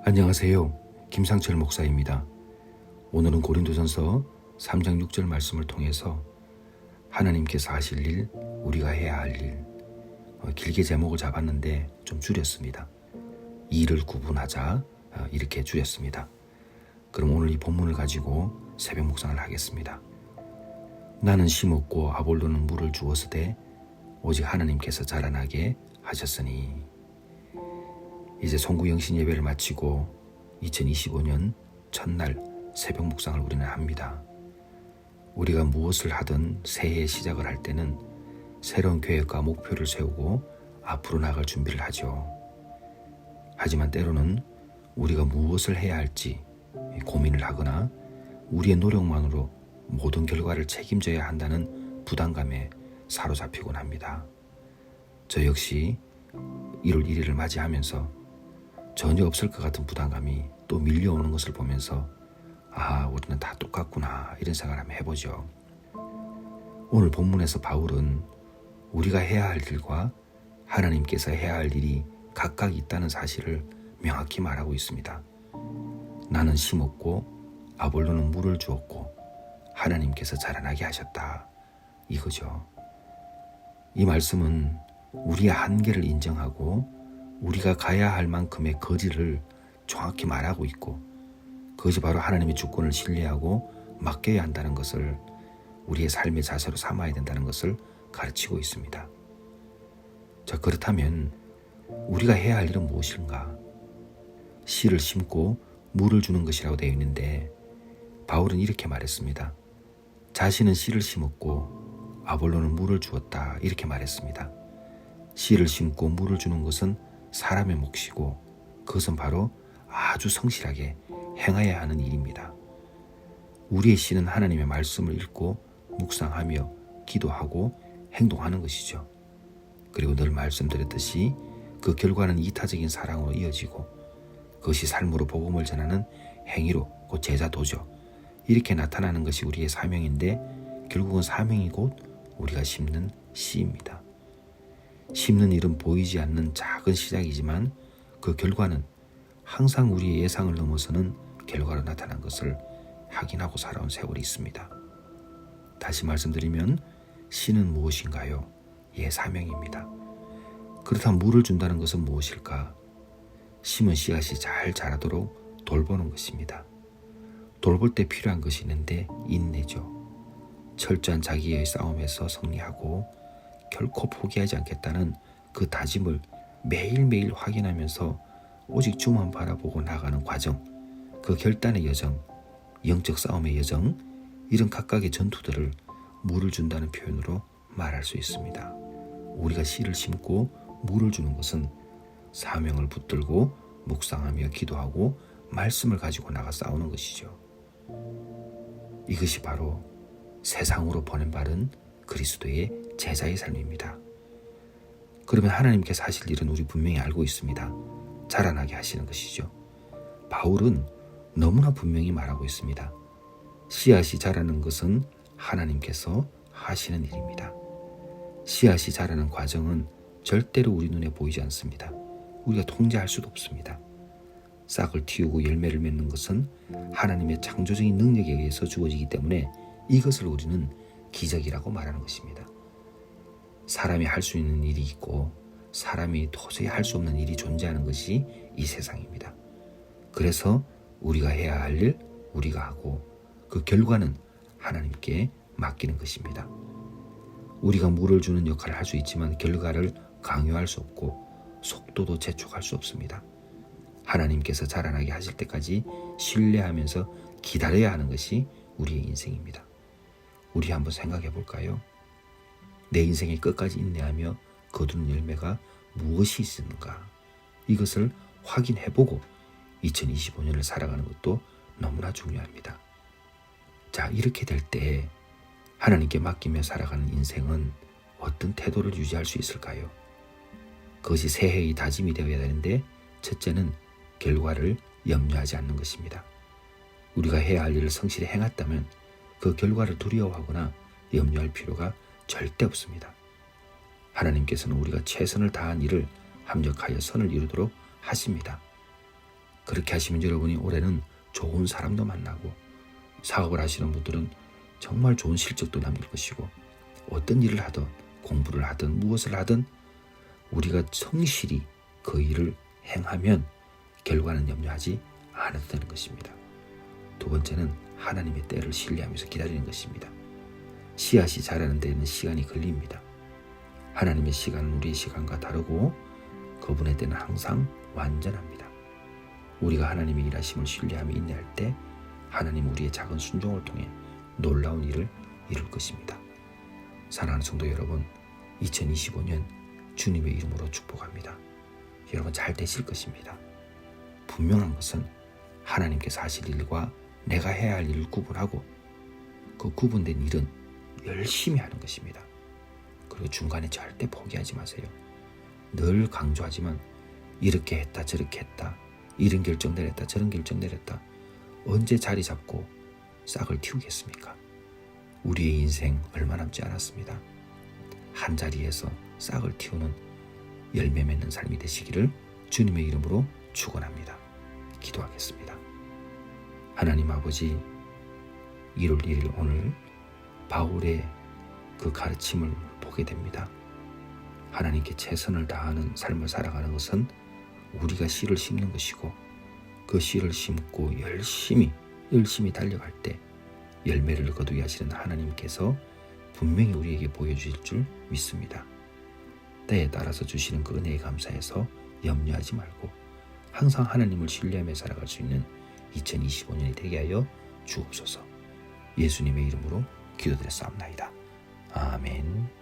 안녕하세요. 김상철 목사입니다. 오늘은 고린도전서 3장 6절 말씀을 통해서 하나님께서 하실 일, 우리가 해야 할 일, 길게 제목을 잡았는데 좀 줄였습니다. 일을 구분하자, 이렇게 줄였습니다. 그럼 오늘 이 본문을 가지고 새벽 묵상을 하겠습니다. 나는 심었고 아볼로는 물을 주었으되 오직 하나님께서 자라나게 하셨으니. 이제 송구영신 예배를 마치고 2025년 첫날 새벽 묵상을 우리는 합니다. 우리가 무엇을 하든 새해 시작을 할 때는 새로운 계획과 목표를 세우고 앞으로 나갈 준비를 하죠. 하지만 때로는 우리가 무엇을 해야 할지 고민을 하거나 우리의 노력만으로 모든 결과를 책임져야 한다는 부담감에 사로잡히곤 합니다. 저 역시 1월 1일을 맞이하면서 전혀 없을 것 같은 부담감이 또 밀려오는 것을 보면서 우리는 다 똑같구나 이런 생각을 한번 해보죠. 오늘 본문에서 바울은 우리가 해야 할 일과 하나님께서 해야 할 일이 각각 있다는 사실을 명확히 말하고 있습니다. 나는 심었고 아볼로는 물을 주었고 하나님께서 자라나게 하셨다, 이거죠. 이 말씀은 우리의 한계를 인정하고 우리가 가야 할 만큼의 거지를 정확히 말하고 있고, 그것이 바로 하나님의 주권을 신뢰하고 맡겨야 한다는 것을 우리의 삶의 자세로 삼아야 된다는 것을 가르치고 있습니다. 자, 그렇다면 우리가 해야 할 일은 무엇인가? 씨를 심고 물을 주는 것이라고 되어 있는데 바울은 이렇게 말했습니다. 자신은 씨를 심었고 아볼로는 물을 주었다, 이렇게 말했습니다. 씨를 심고 물을 주는 것은 사람의 몫이고 그것은 바로 아주 성실하게 행해야 하는 일입니다. 우리의 씨는 하나님의 말씀을 읽고 묵상하며 기도하고 행동하는 것이죠. 그리고 늘 말씀드렸듯이 그 결과는 이타적인 사랑으로 이어지고 그것이 삶으로 복음을 전하는 행위로 곧 제자 도죠. 이렇게 나타나는 것이 우리의 사명인데 결국은 사명이 곧 우리가 심는 씨입니다. 심는 일은 보이지 않는 작은 시작이지만 그 결과는 항상 우리의 예상을 넘어서는 결과로 나타난 것을 확인하고 살아온 세월이 있습니다. 다시 말씀드리면 씨는 무엇인가요? 사명입니다. 그렇다면 물을 준다는 것은 무엇일까? 심은 씨앗이 잘 자라도록 돌보는 것입니다. 돌볼 때 필요한 것이 있는데 인내죠. 철저한 자기의 싸움에서 승리하고 결코 포기하지 않겠다는 그 다짐을 매일매일 확인하면서 오직 주만 바라보고 나가는 과정, 그 결단의 여정, 영적 싸움의 여정, 이런 각각의 전투들을 물을 준다는 표현으로 말할 수 있습니다. 우리가 씨를 심고 물을 주는 것은 사명을 붙들고 묵상하며 기도하고 말씀을 가지고 나가 싸우는 것이죠. 이것이 바로 세상으로 보낸 바른 그리스도의 제자의 삶입니다. 그러면 하나님께서 하실 일은 우리 분명히 알고 있습니다. 자라나게 하시는 것이죠. 바울은 너무나 분명히 말하고 있습니다. 씨앗이 자라는 것은 하나님께서 하시는 일입니다. 씨앗이 자라는 과정은 절대로 우리 눈에 보이지 않습니다. 우리가 통제할 수도 없습니다. 싹을 틔우고 열매를 맺는 것은 하나님의 창조적인 능력에 의해서 주어지기 때문에 이것을 우리는 기적이라고 말하는 것입니다. 사람이 할 수 있는 일이 있고 사람이 도저히 할 수 없는 일이 존재하는 것이 이 세상입니다. 그래서 우리가 해야 할 일 우리가 하고 그 결과는 하나님께 맡기는 것입니다. 우리가 물을 주는 역할을 할 수 있지만 결과를 강요할 수 없고 속도도 재촉할 수 없습니다. 하나님께서 자라나게 하실 때까지 신뢰하면서 기다려야 하는 것이 우리의 인생입니다. 우리 한번 생각해 볼까요? 내 인생의 끝까지 인내하며 거두는 열매가 무엇이 있는가? 이것을 확인해보고 2025년을 살아가는 것도 너무나 중요합니다. 자, 이렇게 될 때 하나님께 맡기며 살아가는 인생은 어떤 태도를 유지할 수 있을까요? 그것이 새해의 다짐이 되어야 되는데 첫째는 결과를 염려하지 않는 것입니다. 우리가 해야 할 일을 성실히 행했다면 그 결과를 두려워하거나 염려할 필요가 절대 없습니다. 하나님께서는 우리가 최선을 다한 일을 합력하여 선을 이루도록 하십니다. 그렇게 하시면 여러분이 올해는 좋은 사람도 만나고 사업을 하시는 분들은 정말 좋은 실적도 남길 것이고 어떤 일을 하든 공부를 하든 무엇을 하든 우리가 성실히 그 일을 행하면 결과는 염려하지 않아도 되는 것입니다. 두 번째는 하나님의 때를 신뢰하면서 기다리는 것입니다. 씨앗이 자라는 데는 시간이 걸립니다. 하나님의 시간은 우리의 시간과 다르고 그분의 때는 항상 완전합니다. 우리가 하나님의 일하심을 신뢰하며 인내할 때 하나님 우리의 작은 순종을 통해 놀라운 일을 이룰 것입니다. 사랑하는 성도 여러분, 2025년 주님의 이름으로 축복합니다. 여러분 잘 되실 것입니다. 분명한 것은 하나님께서 하실 일과 내가 해야 할 일을 구분하고 그 구분된 일은 열심히 하는 것입니다. 그리고 중간에 절대 포기하지 마세요. 늘 강조하지만 이렇게 했다 저렇게 했다 이런 결정 내렸다 저런 결정 내렸다 언제 자리 잡고 싹을 틔우겠습니까? 우리의 인생 얼마 남지 않았습니다. 한 자리에서 싹을 틔우는 열매 맺는 삶이 되시기를 주님의 이름으로 축원합니다. 기도하겠습니다. 하나님 아버지, 1월 1일 오늘 바울의 그 가르침을 보게 됩니다. 하나님께 최선을 다하는 삶을 살아가는 것은 우리가 씨를 심는 것이고 그 씨를 심고 열심히 달려갈 때 열매를 거두게 하시는 하나님께서 분명히 우리에게 보여주실 줄 믿습니다. 때에 따라서 주시는 그 은혜에 감사해서 염려하지 말고 항상 하나님을 신뢰하며 살아갈 수 있는 2025년이 되게 하여 주옵소서. 예수님의 이름으로 기도드렸사옵나이다. 아멘.